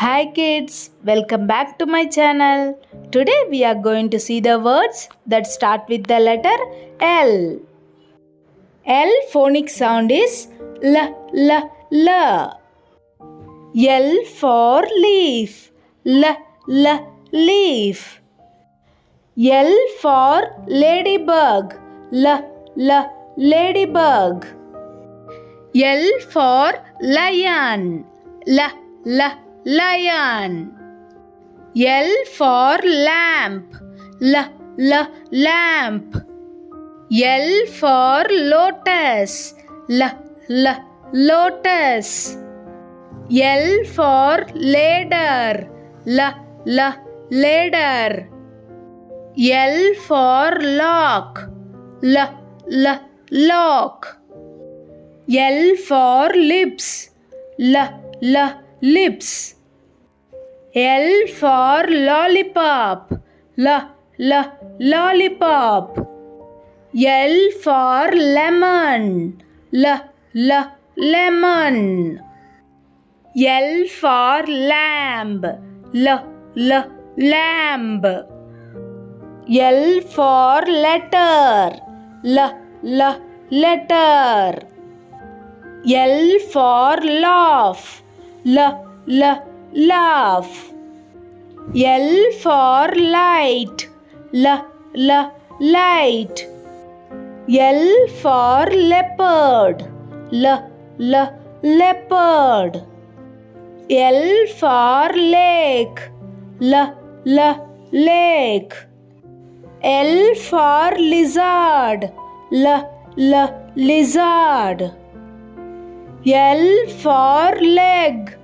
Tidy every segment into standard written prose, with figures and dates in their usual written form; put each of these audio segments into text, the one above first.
Hi kids, welcome back to my channel. Today we are going to see the words that start with the letter L. L phonic sound is L, L, L. L for leaf, L, L, leaf. L for ladybug, L, L, ladybug. L for lion, L, L, lion. L for lamp, L, L, lamp. L for lotus, L, L, lotus. L for ladder, L, L, ladder. L for lock, L, L, lock. L for lips, L, L, lips. L for lollipop, L, L, lollipop. L for lemon, L, L, lemon. L for lamb, L, L, lamb. L for letter, L, L, letter. L for laugh, L, L, laugh. L for light, L, L, light. L for leopard, L, L, leopard. L for lake, L, L, lake. L for lizard, L, L, lizard. L for leg,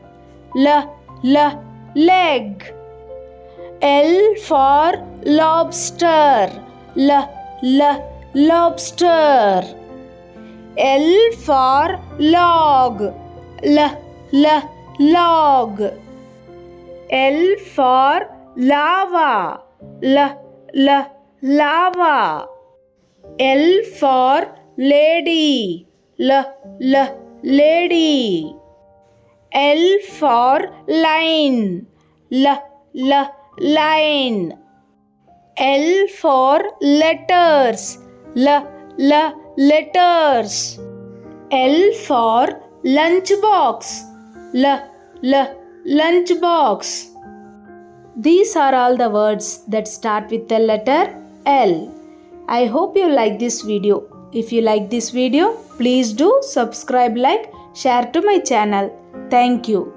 L, L, leg. L for lobster, L, L, lobster. L for log, L, L, log. L for lava, L, L, lava. L for lady, L, L, lady. L for line, L, L, line. L for letters, L, L, letters. L for lunchbox, L, L, lunchbox. These are all the words that start with the letter L. I hope you like this video. If you like this video, please do subscribe, like, share to my channel. Thank you.